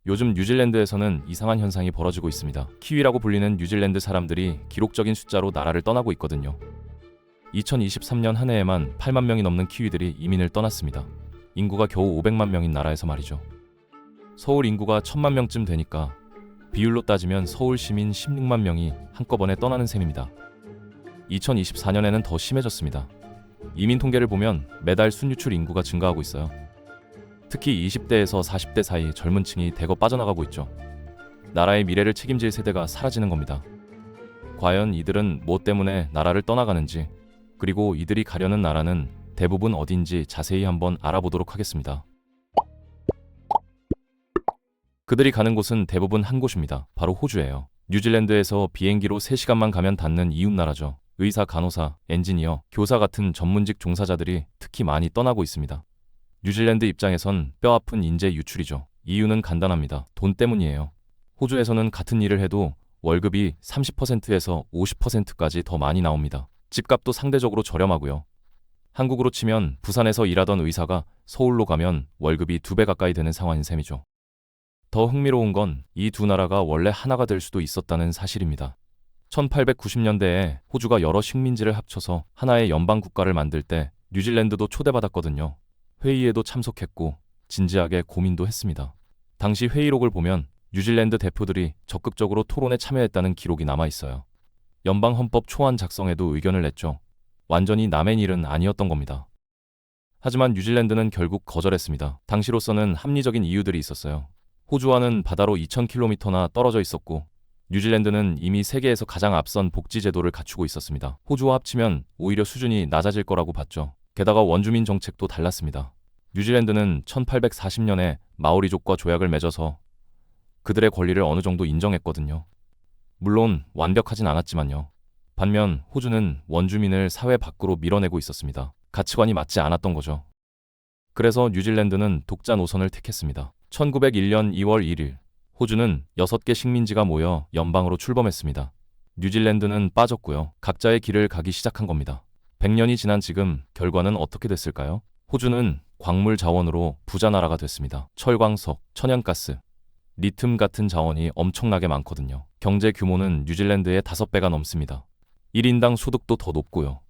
요즘 뉴질랜드에서는 이상한 현상이 벌어지고 있습니다. 키위라고 불리는 뉴질랜드 사람들이 기록적인 숫자로 나라를 떠나고 있거든요. 2023년 한 해에만 8만 명이 넘는 키위들이 이민을 떠났습니다. 인구가 겨우 500만 명인 나라에서 말이죠. 서울 인구가 1000만 명쯤 되니까 비율로 따지면 서울 시민 16만 명이 한꺼번에 떠나는 셈입니다. 2024년에는 더 심해졌습니다. 이민 통계를 보면 매달 순유출 인구가 증가하고 있어요. 특히 20대에서 40대 사이 젊은 층이 대거 빠져나가고 있죠. 나라의 미래를 책임질 세대가 사라지는 겁니다. 과연 이들은 뭐 때문에 나라를 떠나가는지, 그리고 이들이 가려는 나라는 대부분 어딘지 자세히 한번 알아보도록 하겠습니다. 그들이 가는 곳은 대부분 한 곳입니다. 바로 호주예요. 뉴질랜드에서 비행기로 3시간만 가면 닿는 이웃나라죠. 의사, 간호사, 엔지니어, 교사 같은 전문직 종사자들이 특히 많이 떠나고 있습니다. 뉴질랜드 입장에선 뼈아픈 인재 유출이죠. 이유는 간단합니다. 돈 때문이에요. 호주에서는 같은 일을 해도 월급이 30%에서 50%까지 더 많이 나옵니다. 집값도 상대적으로 저렴하고요. 한국으로 치면 부산에서 일하던 의사가 서울로 가면 월급이 2배 가까이 되는 상황인 셈이죠. 더 흥미로운 건 이 두 나라가 원래 하나가 될 수도 있었다는 사실입니다. 1890년대에 호주가 여러 식민지를 합쳐서 하나의 연방 국가를 만들 때 뉴질랜드도 초대받았거든요. 회의에도 참석했고 진지하게 고민도 했습니다. 당시 회의록을 보면 뉴질랜드 대표들이 적극적으로 토론에 참여했다는 기록이 남아있어요. 연방헌법 초안 작성에도 의견을 냈죠. 완전히 남의 일은 아니었던 겁니다. 하지만 뉴질랜드는 결국 거절했습니다. 당시로서는 합리적인 이유들이 있었어요. 호주와는 바다로 2000km나 떨어져 있었고 뉴질랜드는 이미 세계에서 가장 앞선 복지 제도를 갖추고 있었습니다. 호주와 합치면 오히려 수준이 낮아질 거라고 봤죠. 게다가 원주민 정책도 달랐습니다. 뉴질랜드는 1840년에 마오리족과 조약을 맺어서 그들의 권리를 어느 정도 인정했거든요. 물론 완벽하진 않았지만요. 반면 호주는 원주민을 사회 밖으로 밀어내고 있었습니다. 가치관이 맞지 않았던 거죠. 그래서 뉴질랜드는 독자 노선을 택했습니다. 1901년 2월 1일 호주는 6개 식민지가 모여 연방으로 출범했습니다. 뉴질랜드는 빠졌고요. 각자의 길을 가기 시작한 겁니다. 100년이 지난 지금 결과는 어떻게 됐을까요? 호주는 광물 자원으로 부자 나라가 됐습니다. 철광석, 천연가스, 리튬 같은 자원이 엄청나게 많거든요. 경제 규모는 뉴질랜드의 5배가 넘습니다. 1인당 소득도 더 높고요.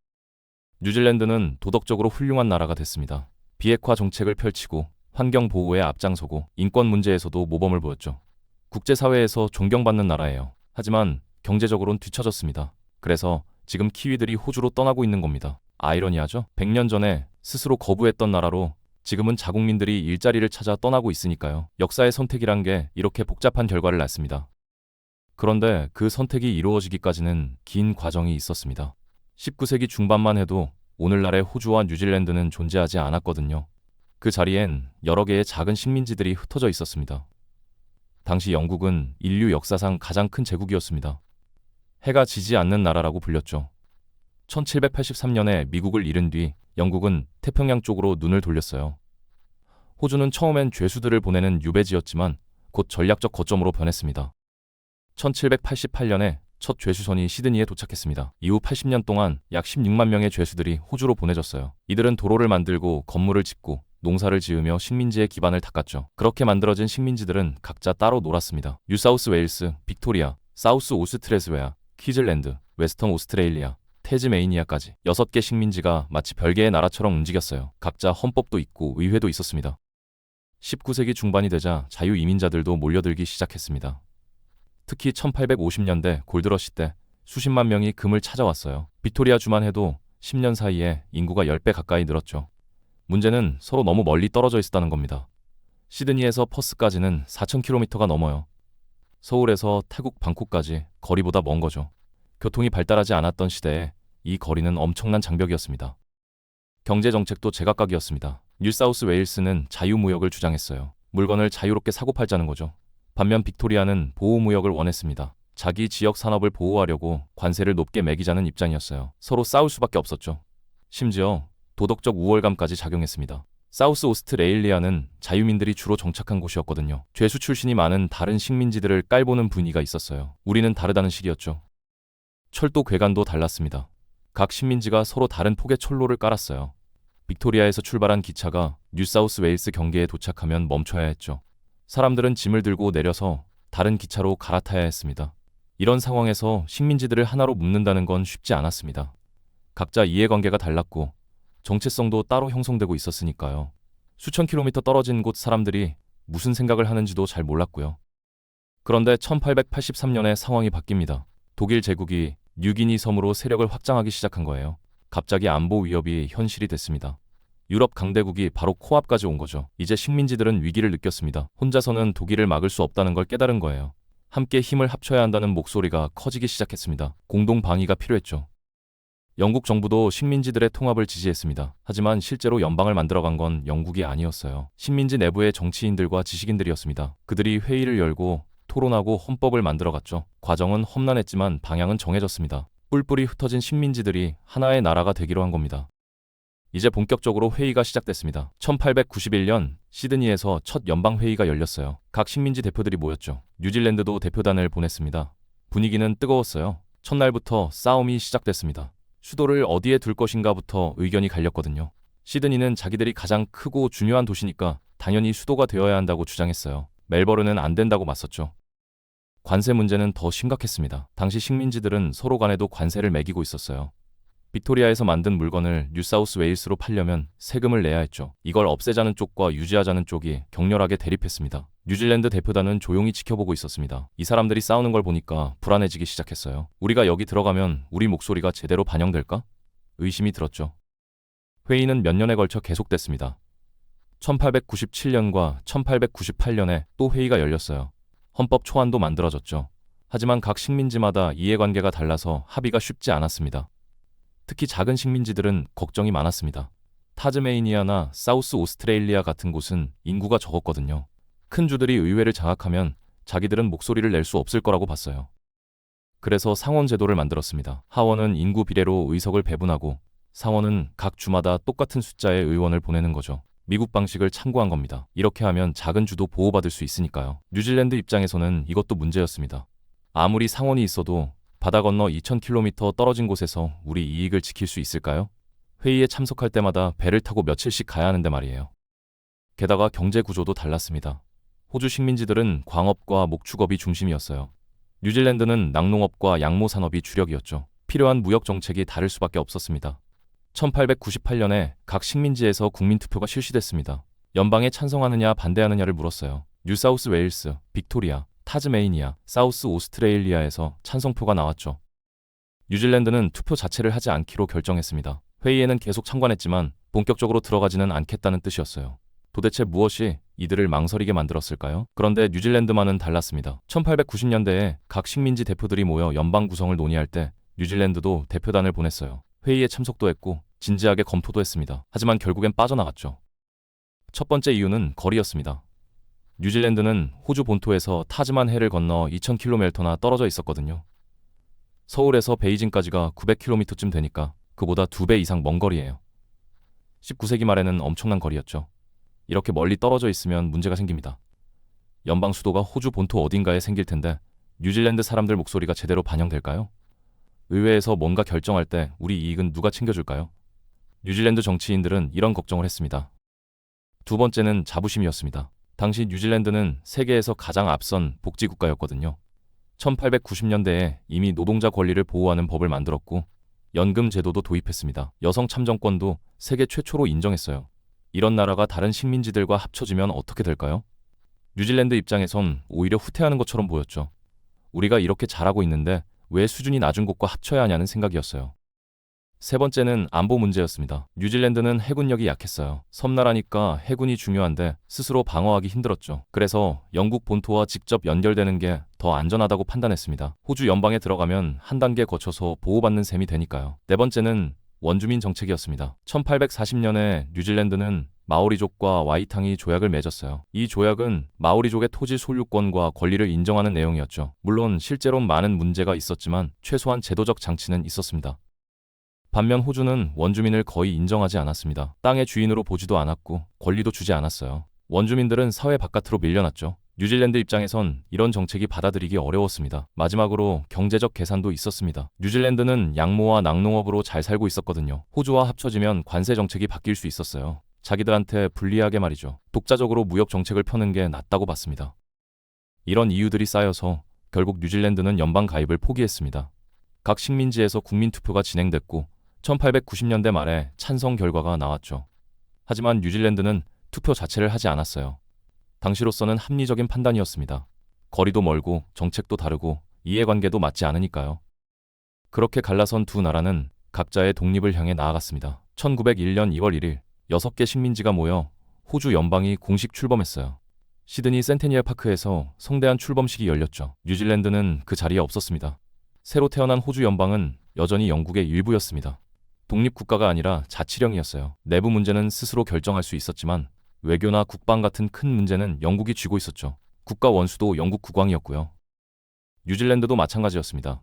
뉴질랜드는 도덕적으로 훌륭한 나라가 됐습니다. 비핵화 정책을 펼치고 환경 보호에 앞장서고 인권 문제에서도 모범을 보였죠. 국제사회에서 존경받는 나라예요. 하지만 경제적으로는 뒤처졌습니다. 그래서 지금 키위들이 호주로 떠나고 있는 겁니다. 아이러니하죠? 100년 전에 스스로 거부했던 나라로 지금은 자국민들이 일자리를 찾아 떠나고 있으니까요. 역사의 선택이란 게 이렇게 복잡한 결과를 낳습니다. 그런데 그 선택이 이루어지기까지는 긴 과정이 있었습니다. 19세기 중반만 해도 오늘날의 호주와 뉴질랜드는 존재하지 않았거든요. 그 자리엔 여러 개의 작은 식민지들이 흩어져 있었습니다. 당시 영국은 인류 역사상 가장 큰 제국이었습니다. 해가 지지 않는 나라라고 불렸죠. 1783년에 미국을 잃은 뒤 영국은 태평양 쪽으로 눈을 돌렸어요. 호주는 처음엔 죄수들을 보내는 유배지였지만 곧 전략적 거점으로 변했습니다. 1788년에 첫 죄수선이 시드니에 도착했습니다. 이후 80년 동안 약 16만 명의 죄수들이 호주로 보내졌어요. 이들은 도로를 만들고 건물을 짓고 농사를 지으며 식민지의 기반을 닦았죠. 그렇게 만들어진 식민지들은 각자 따로 놀았습니다. 뉴사우스 웨일스, 빅토리아, 사우스 오스트레스웨아, 퀴즐랜드, 웨스턴 오스트레일리아, 태즈메이니아까지 6개 식민지가 마치 별개의 나라처럼 움직였어요. 각자 헌법도 있고 의회도 있었습니다. 19세기 중반이 되자 자유이민자들도 몰려들기 시작했습니다. 특히 1850년대 골드러시 때 수십만 명이 금을 찾아왔어요. 빅토리아 주만 해도 10년 사이에 인구가 10배 가까이 늘었죠. 문제는 서로 너무 멀리 떨어져 있었다는 겁니다. 시드니에서 퍼스까지는 4,000km가 넘어요. 서울에서 태국 방콕까지 거리보다 먼 거죠. 교통이 발달하지 않았던 시대에 이 거리는 엄청난 장벽이었습니다. 경제정책도 제각각이었습니다. 뉴사우스 웨일스는 자유무역을 주장했어요. 물건을 자유롭게 사고 팔자는 거죠. 반면 빅토리아는 보호무역을 원했습니다. 자기 지역 산업을 보호하려고 관세를 높게 매기자는 입장이었어요. 서로 싸울 수밖에 없었죠. 심지어 도덕적 우월감까지 작용했습니다. 사우스 오스트레일리아는 자유민들이 주로 정착한 곳이었거든요. 죄수 출신이 많은 다른 식민지들을 깔보는 분위기가 있었어요. 우리는 다르다는 식이었죠. 철도 괴간도 달랐습니다. 각 식민지가 서로 다른 폭의 철로를 깔았어요. 빅토리아에서 출발한 기차가 뉴사우스 웨일스 경계에 도착하면 멈춰야 했죠. 사람들은 짐을 들고 내려서 다른 기차로 갈아타야 했습니다. 이런 상황에서 식민지들을 하나로 묶는다는 건 쉽지 않았습니다. 각자 이해관계가 달랐고 정체성도 따로 형성되고 있었으니까요. 수천 킬로미터 떨어진 곳 사람들이 무슨 생각을 하는지도 잘 몰랐고요. 그런데 1883년에 상황이 바뀝니다. 독일 제국이 뉴기니 섬으로 세력을 확장하기 시작한 거예요. 갑자기 안보 위협이 현실이 됐습니다. 유럽 강대국이 바로 코앞까지 온 거죠. 이제 식민지들은 위기를 느꼈습니다. 혼자서는 독일을 막을 수 없다는 걸 깨달은 거예요. 함께 힘을 합쳐야 한다는 목소리가 커지기 시작했습니다. 공동 방위가 필요했죠. 영국 정부도 식민지들의 통합을 지지했습니다. 하지만 실제로 연방을 만들어간 건 영국이 아니었어요. 식민지 내부의 정치인들과 지식인들이었습니다. 그들이 회의를 열고 토론하고 헌법을 만들어갔죠. 과정은 험난했지만 방향은 정해졌습니다. 뿔뿔이 흩어진 식민지들이 하나의 나라가 되기로 한 겁니다. 이제 본격적으로 회의가 시작됐습니다. 1891년 시드니에서 첫 연방회의가 열렸어요. 각 식민지 대표들이 모였죠. 뉴질랜드도 대표단을 보냈습니다. 분위기는 뜨거웠어요. 첫날부터 싸움이 시작됐습니다. 수도를 어디에 둘 것인가부터 의견이 갈렸거든요. 시드니는 자기들이 가장 크고 중요한 도시니까 당연히 수도가 되어야 한다고 주장했어요. 멜버른은 안 된다고 맞섰죠. 관세 문제는 더 심각했습니다. 당시 식민지들은 서로 간에도 관세를 매기고 있었어요. 빅토리아에서 만든 물건을 뉴사우스 웨일스로 팔려면 세금을 내야 했죠. 이걸 없애자는 쪽과 유지하자는 쪽이 격렬하게 대립했습니다. 뉴질랜드 대표단은 조용히 지켜보고 있었습니다. 이 사람들이 싸우는 걸 보니까 불안해지기 시작했어요. 우리가 여기 들어가면 우리 목소리가 제대로 반영될까? 의심이 들었죠. 회의는 몇 년에 걸쳐 계속됐습니다. 1897년과 1898년에 또 회의가 열렸어요. 헌법 초안도 만들어졌죠. 하지만 각 식민지마다 이해관계가 달라서 합의가 쉽지 않았습니다. 특히 작은 식민지들은 걱정이 많았습니다. 타즈메이니아나 사우스 오스트레일리아 같은 곳은 인구가 적었거든요. 큰 주들이 의회를 장악하면 자기들은 목소리를 낼 수 없을 거라고 봤어요. 그래서 상원 제도를 만들었습니다. 하원은 인구 비례로 의석을 배분하고 상원은 각 주마다 똑같은 숫자의 의원을 보내는 거죠. 미국 방식을 참고한 겁니다. 이렇게 하면 작은 주도 보호받을 수 있으니까요. 뉴질랜드 입장에서는 이것도 문제였습니다. 아무리 상원이 있어도 바다 건너 2000km 떨어진 곳에서 우리 이익을 지킬 수 있을까요? 회의에 참석할 때마다 배를 타고 며칠씩 가야 하는데 말이에요. 게다가 경제 구조도 달랐습니다. 호주 식민지들은 광업과 목축업이 중심이었어요. 뉴질랜드는 낙농업과 양모 산업이 주력이었죠. 필요한 무역 정책이 다를 수밖에 없었습니다. 1898년에 각 식민지에서 국민투표가 실시됐습니다. 연방에 찬성하느냐 반대하느냐를 물었어요. 뉴사우스 웨일스, 빅토리아, 타즈메이니아, 사우스 오스트레일리아에서 찬성표가 나왔죠. 뉴질랜드는 투표 자체를 하지 않기로 결정했습니다. 회의에는 계속 참관했지만 본격적으로 들어가지는 않겠다는 뜻이었어요. 도대체 무엇이 이들을 망설이게 만들었을까요? 그런데 뉴질랜드만은 달랐습니다. 1890년대에 각 식민지 대표들이 모여 연방 구성을 논의할 때 뉴질랜드도 대표단을 보냈어요. 회의에 참석도 했고 진지하게 검토도 했습니다. 하지만 결국엔 빠져나갔죠. 첫 번째 이유는 거리였습니다. 뉴질랜드는 호주 본토에서 타즈만 해를 건너 2000km나 떨어져 있었거든요. 서울에서 베이징까지가 900km쯤 되니까 그보다 2배 이상 먼 거리예요. 19세기 말에는 엄청난 거리였죠. 이렇게 멀리 떨어져 있으면 문제가 생깁니다. 연방 수도가 호주 본토 어딘가에 생길 텐데 뉴질랜드 사람들 목소리가 제대로 반영될까요? 의회에서 뭔가 결정할 때 우리 이익은 누가 챙겨줄까요? 뉴질랜드 정치인들은 이런 걱정을 했습니다. 두 번째는 자부심이었습니다. 당시 뉴질랜드는 세계에서 가장 앞선 복지국가였거든요. 1890년대에 이미 노동자 권리를 보호하는 법을 만들었고 연금 제도도 도입했습니다. 여성 참정권도 세계 최초로 인정했어요. 이런 나라가 다른 식민지들과 합쳐지면 어떻게 될까요? 뉴질랜드 입장에선 오히려 후퇴하는 것처럼 보였죠. 우리가 이렇게 잘하고 있는데 왜 수준이 낮은 곳과 합쳐야 하냐는 생각이었어요. 세 번째는 안보 문제였습니다. 뉴질랜드는 해군력이 약했어요. 섬나라니까 해군이 중요한데 스스로 방어하기 힘들었죠. 그래서 영국 본토와 직접 연결되는 게 더 안전하다고 판단했습니다. 호주 연방에 들어가면 한 단계 거쳐서 보호받는 셈이 되니까요. 네 번째는 원주민 정책이었습니다. 1840년에 뉴질랜드는 마오리족과 와이탕이 조약을 맺었어요. 이 조약은 마오리족의 토지 소유권과 권리를 인정하는 내용이었죠. 물론 실제로는 많은 문제가 있었지만 최소한 제도적 장치는 있었습니다. 반면 호주는 원주민을 거의 인정하지 않았습니다. 땅의 주인으로 보지도 않았고 권리도 주지 않았어요. 원주민들은 사회 바깥으로 밀려났죠. 뉴질랜드 입장에선 이런 정책이 받아들이기 어려웠습니다. 마지막으로 경제적 계산도 있었습니다. 뉴질랜드는 양모와 낙농업으로 잘 살고 있었거든요. 호주와 합쳐지면 관세 정책이 바뀔 수 있었어요. 자기들한테 불리하게 말이죠. 독자적으로 무역 정책을 펴는 게 낫다고 봤습니다. 이런 이유들이 쌓여서 결국 뉴질랜드는 연방 가입을 포기했습니다. 각 식민지에서 국민투표가 진행됐고 1890년대 말에 찬성 결과가 나왔죠. 하지만 뉴질랜드는 투표 자체를 하지 않았어요. 당시로서는 합리적인 판단이었습니다. 거리도 멀고 정책도 다르고 이해관계도 맞지 않으니까요. 그렇게 갈라선 두 나라는 각자의 독립을 향해 나아갔습니다. 1901년 2월 1일 6개 식민지가 모여 호주 연방이 공식 출범했어요. 시드니 센테니얼 파크에서 성대한 출범식이 열렸죠. 뉴질랜드는 그 자리에 없었습니다. 새로 태어난 호주 연방은 여전히 영국의 일부였습니다. 독립국가가 아니라 자치령이었어요. 내부 문제는 스스로 결정할 수 있었지만 외교나 국방 같은 큰 문제는 영국이 쥐고 있었죠. 국가 원수도 영국 국왕이었고요. 뉴질랜드도 마찬가지였습니다.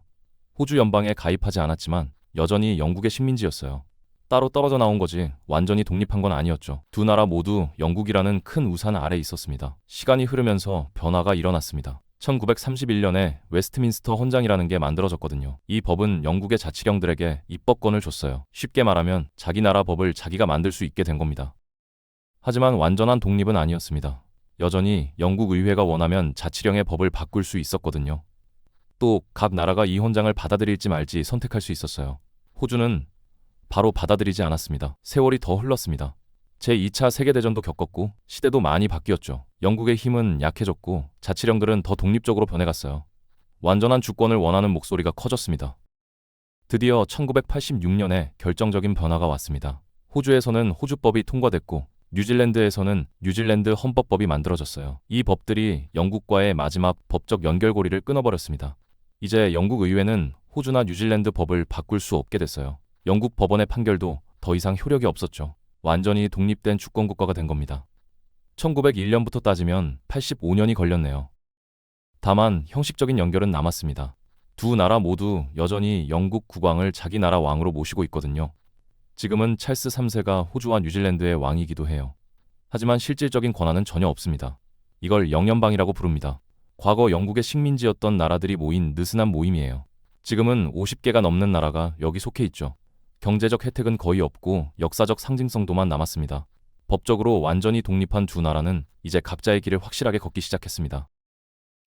호주 연방에 가입하지 않았지만 여전히 영국의 식민지였어요. 따로 떨어져 나온 거지 완전히 독립한 건 아니었죠. 두 나라 모두 영국이라는 큰 우산 아래 있었습니다. 시간이 흐르면서 변화가 일어났습니다. 1931년에 웨스트민스터 헌장이라는 게 만들어졌거든요. 이 법은 영국의 자치령들에게 입법권을 줬어요. 쉽게 말하면 자기 나라 법을 자기가 만들 수 있게 된 겁니다. 하지만 완전한 독립은 아니었습니다. 여전히 영국 의회가 원하면 자치령의 법을 바꿀 수 있었거든요. 또 각 나라가 이 헌장을 받아들일지 말지 선택할 수 있었어요. 호주는 바로 받아들이지 않았습니다. 세월이 더 흘렀습니다. 제2차 세계대전도 겪었고 시대도 많이 바뀌었죠. 영국의 힘은 약해졌고 자치령들은 더 독립적으로 변해갔어요. 완전한 주권을 원하는 목소리가 커졌습니다. 드디어 1986년에 결정적인 변화가 왔습니다. 호주에서는 호주법이 통과됐고 뉴질랜드에서는 뉴질랜드 헌법법이 만들어졌어요. 이 법들이 영국과의 마지막 법적 연결고리를 끊어버렸습니다. 이제 영국 의회는 호주나 뉴질랜드 법을 바꿀 수 없게 됐어요. 영국 법원의 판결도 더 이상 효력이 없었죠. 완전히 독립된 주권국가가 된 겁니다. 1901년부터 따지면 85년이 걸렸네요. 다만 형식적인 연결은 남았습니다. 두 나라 모두 여전히 영국 국왕을 자기 나라 왕으로 모시고 있거든요. 지금은 찰스 3세가 호주와 뉴질랜드의 왕이기도 해요. 하지만 실질적인 권한은 전혀 없습니다. 이걸 영연방이라고 부릅니다. 과거 영국의 식민지였던 나라들이 모인 느슨한 모임이에요. 지금은 50개가 넘는 나라가 여기 속해 있죠. 경제적 혜택은 거의 없고 역사적 상징성도만 남았습니다. 법적으로 완전히 독립한 두 나라는 이제 각자의 길을 확실하게 걷기 시작했습니다.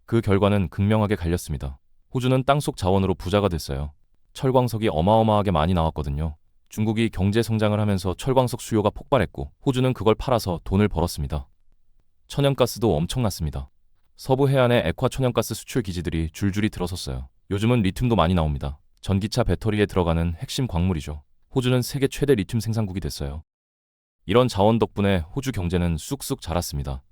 그 결과는 극명하게 갈렸습니다. 호주는 땅속 자원으로 부자가 됐어요. 철광석이 어마어마하게 많이 나왔거든요. 중국이 경제 성장을 하면서 철광석 수요가 폭발했고 호주는 그걸 팔아서 돈을 벌었습니다. 천연가스도 엄청났습니다. 서부 해안의 액화 천연가스 수출 기지들이 줄줄이 들어섰어요. 요즘은 리튬도 많이 나옵니다. 전기차 배터리에 들어가는 핵심 광물이죠. 호주는 세계 최대 리튬 생산국이 됐어요. 이런 자원 덕분에 호주 경제는 쑥쑥 자랐습니다.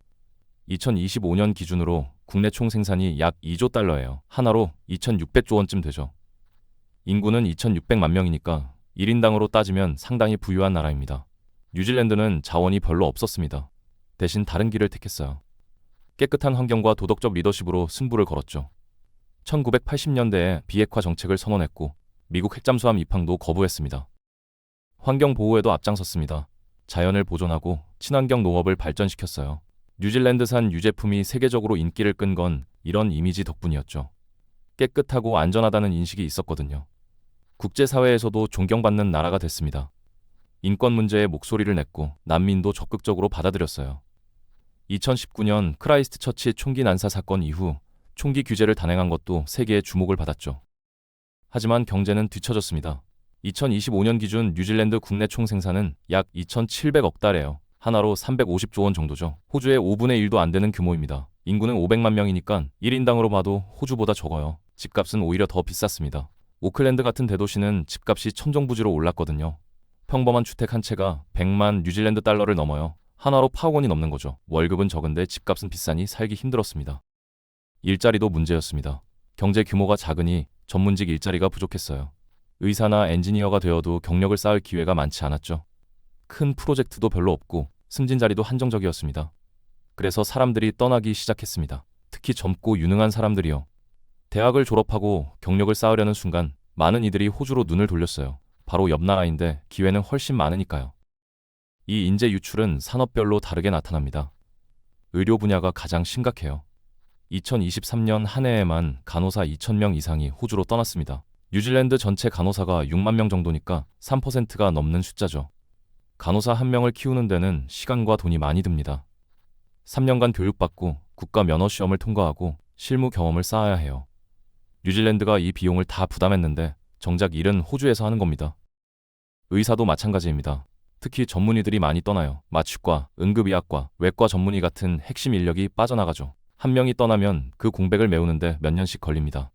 2025년 기준으로 국내 총 생산이 약 2조 달러예요. 하나로 2,600조 원쯤 되죠. 인구는 2,600만 명이니까 1인당으로 따지면 상당히 부유한 나라입니다. 뉴질랜드는 자원이 별로 없었습니다. 대신 다른 길을 택했어요. 깨끗한 환경과 도덕적 리더십으로 승부를 걸었죠. 1980년대에 비핵화 정책을 선언했고 미국 핵잠수함 입항도 거부했습니다. 환경 보호에도 앞장섰습니다. 자연을 보존하고 친환경 농업을 발전시켰어요. 뉴질랜드산 유제품이 세계적으로 인기를 끈 건 이런 이미지 덕분이었죠. 깨끗하고 안전하다는 인식이 있었거든요. 국제사회에서도 존경받는 나라가 됐습니다. 인권 문제에 목소리를 냈고 난민도 적극적으로 받아들였어요. 2019년 크라이스트처치 총기 난사 사건 이후 총기 규제를 단행한 것도 세계의 주목을 받았죠. 하지만 경제는 뒤처졌습니다. 2025년 기준 뉴질랜드 국내 총 생산은 약 2,700억 달러예요. 하나로 350조 원 정도죠. 호주의 5분의 1도 안 되는 규모입니다. 인구는 500만 명이니까 1인당으로 봐도 호주보다 적어요. 집값은 오히려 더 비쌌습니다. 오클랜드 같은 대도시는 집값이 천정부지로 올랐거든요. 평범한 주택 한 채가 100만 뉴질랜드 달러를 넘어요. 하나로 8억 원이 넘는 거죠. 월급은 적은데 집값은 비싸니 살기 힘들었습니다. 일자리도 문제였습니다. 경제 규모가 작으니 전문직 일자리가 부족했어요. 의사나 엔지니어가 되어도 경력을 쌓을 기회가 많지 않았죠. 큰 프로젝트도 별로 없고 승진 자리도 한정적이었습니다. 그래서 사람들이 떠나기 시작했습니다. 특히 젊고 유능한 사람들이요. 대학을 졸업하고 경력을 쌓으려는 순간 많은 이들이 호주로 눈을 돌렸어요. 바로 옆 나라인데 기회는 훨씬 많으니까요. 이 인재 유출은 산업별로 다르게 나타납니다. 의료 분야가 가장 심각해요. 2023년 한 해에만 간호사 2,000명 이상이 호주로 떠났습니다. 뉴질랜드 전체 간호사가 6만 명 정도니까 3%가 넘는 숫자죠. 간호사 한 명을 키우는 데는 시간과 돈이 많이 듭니다. 3년간 교육받고 국가 면허 시험을 통과하고 실무 경험을 쌓아야 해요. 뉴질랜드가 이 비용을 다 부담했는데 정작 일은 호주에서 하는 겁니다. 의사도 마찬가지입니다. 특히 전문의들이 많이 떠나요. 마취과, 응급의학과, 외과 전문의 같은 핵심 인력이 빠져나가죠. 한 명이 떠나면 그 공백을 메우는데 몇 년씩 걸립니다.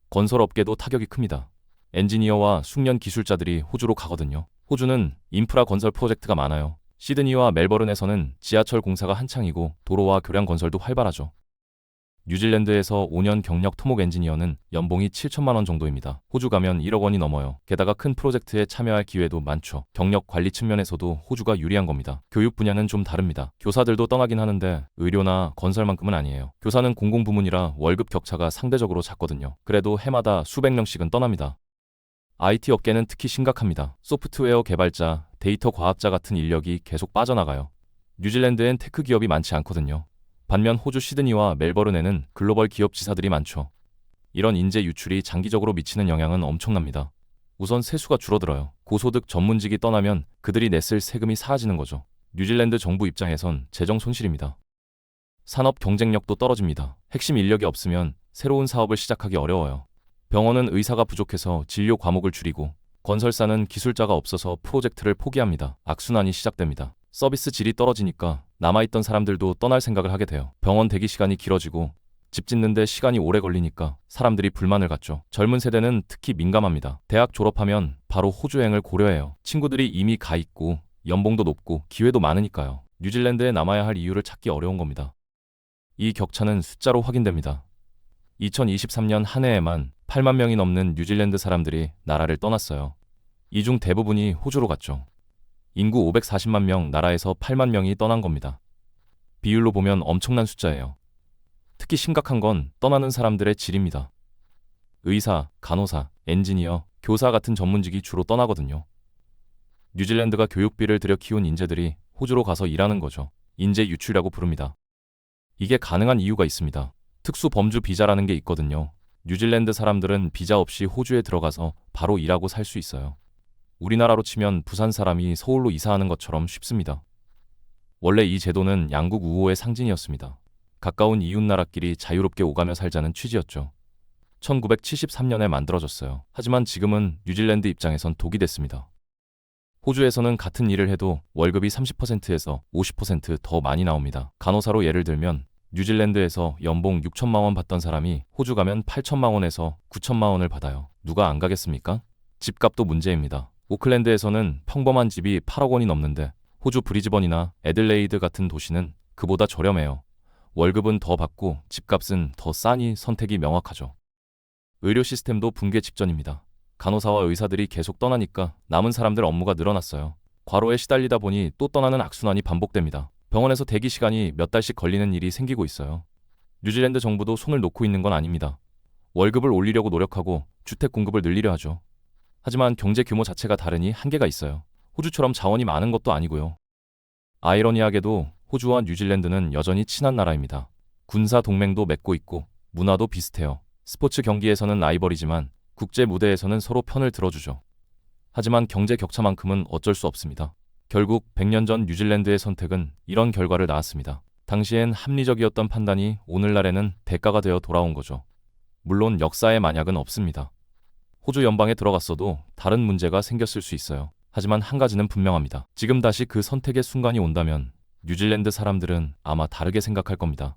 건설업계도 타격이 큽니다. 엔지니어와 숙련 기술자들이 호주로 가거든요. 호주는 인프라 건설 프로젝트가 많아요. 시드니와 멜버른에서는 지하철 공사가 한창이고 도로와 교량 건설도 활발하죠. 뉴질랜드에서 5년 경력 토목 엔지니어는 연봉이 7천만 원 정도입니다. 호주 가면 1억 원이 넘어요. 게다가 큰 프로젝트에 참여할 기회도 많죠. 경력 관리 측면에서도 호주가 유리한 겁니다. 교육 분야는 좀 다릅니다. 교사들도 떠나긴 하는데 의료나 건설만큼은 아니에요. 교사는 공공부문이라 월급 격차가 상대적으로 작거든요. 그래도 해마다 수백 명씩은 떠납니다. IT 업계는 특히 심각합니다. 소프트웨어 개발자, 데이터 과학자 같은 인력이 계속 빠져나가요. 뉴질랜드엔 테크 기업이 많지 않거든요. 반면 호주 시드니와 멜버른에는 글로벌 기업 지사들이 많죠. 이런 인재 유출이 장기적으로 미치는 영향은 엄청납니다. 우선 세수가 줄어들어요. 고소득 전문직이 떠나면 그들이 냈을 세금이 사라지는 거죠. 뉴질랜드 정부 입장에선 재정 손실입니다. 산업 경쟁력도 떨어집니다. 핵심 인력이 없으면 새로운 사업을 시작하기 어려워요. 병원은 의사가 부족해서 진료 과목을 줄이고 건설사는 기술자가 없어서 프로젝트를 포기합니다. 악순환이 시작됩니다. 서비스 질이 떨어지니까 남아있던 사람들도 떠날 생각을 하게 돼요. 병원 대기 시간이 길어지고 집 짓는데 시간이 오래 걸리니까 사람들이 불만을 갖죠. 젊은 세대는 특히 민감합니다. 대학 졸업하면 바로 호주여행을 고려해요. 친구들이 이미 가 있고 연봉도 높고 기회도 많으니까요. 뉴질랜드에 남아야 할 이유를 찾기 어려운 겁니다. 이 격차는 숫자로 확인됩니다. 2023년 한 해에만 8만 명이 넘는 뉴질랜드 사람들이 나라를 떠났어요. 이 중 대부분이 호주로 갔죠. 인구 540만 명 나라에서 8만 명이 떠난 겁니다. 비율로 보면 엄청난 숫자예요. 특히 심각한 건 떠나는 사람들의 질입니다. 의사, 간호사, 엔지니어, 교사 같은 전문직이 주로 떠나거든요. 뉴질랜드가 교육비를 들여 키운 인재들이 호주로 가서 일하는 거죠. 인재 유출이라고 부릅니다. 이게 가능한 이유가 있습니다. 특수 범주 비자라는 게 있거든요. 뉴질랜드 사람들은 비자 없이 호주에 들어가서 바로 일하고 살 수 있어요. 우리나라로 치면 부산 사람이 서울로 이사하는 것처럼 쉽습니다. 원래 이 제도는 양국 우호의 상징이었습니다. 가까운 이웃나라끼리 자유롭게 오가며 살자는 취지였죠. 1973년에 만들어졌어요. 하지만 지금은 뉴질랜드 입장에선 독이 됐습니다. 호주에서는 같은 일을 해도 월급이 30%에서 50% 더 많이 나옵니다. 간호사로 예를 들면 뉴질랜드에서 연봉 6천만 원 받던 사람이 호주 가면 8천만 원에서 9천만 원을 받아요. 누가 안 가겠습니까? 집값도 문제입니다. 오클랜드에서는 평범한 집이 8억 원이 넘는데 호주 브리즈번이나 애들레이드 같은 도시는 그보다 저렴해요. 월급은 더 받고 집값은 더 싸니 선택이 명확하죠. 의료 시스템도 붕괴 직전입니다. 간호사와 의사들이 계속 떠나니까 남은 사람들 업무가 늘어났어요. 과로에 시달리다 보니 또 떠나는 악순환이 반복됩니다. 병원에서 대기 시간이 몇 달씩 걸리는 일이 생기고 있어요. 뉴질랜드 정부도 손을 놓고 있는 건 아닙니다. 월급을 올리려고 노력하고 주택 공급을 늘리려 하죠. 하지만 경제 규모 자체가 다르니 한계가 있어요. 호주처럼 자원이 많은 것도 아니고요. 아이러니하게도 호주와 뉴질랜드는 여전히 친한 나라입니다. 군사 동맹도 맺고 있고 문화도 비슷해요. 스포츠 경기에서는 라이벌이지만 국제 무대에서는 서로 편을 들어주죠. 하지만 경제 격차만큼은 어쩔 수 없습니다. 결국 100년 전 뉴질랜드의 선택은 이런 결과를 낳았습니다. 당시엔 합리적이었던 판단이 오늘날에는 대가가 되어 돌아온 거죠. 물론 역사의 만약은 없습니다. 호주 연방에 들어갔어도 다른 문제가 생겼을 수 있어요. 하지만 한 가지는 분명합니다. 지금 다시 그 선택의 순간이 온다면 뉴질랜드 사람들은 아마 다르게 생각할 겁니다.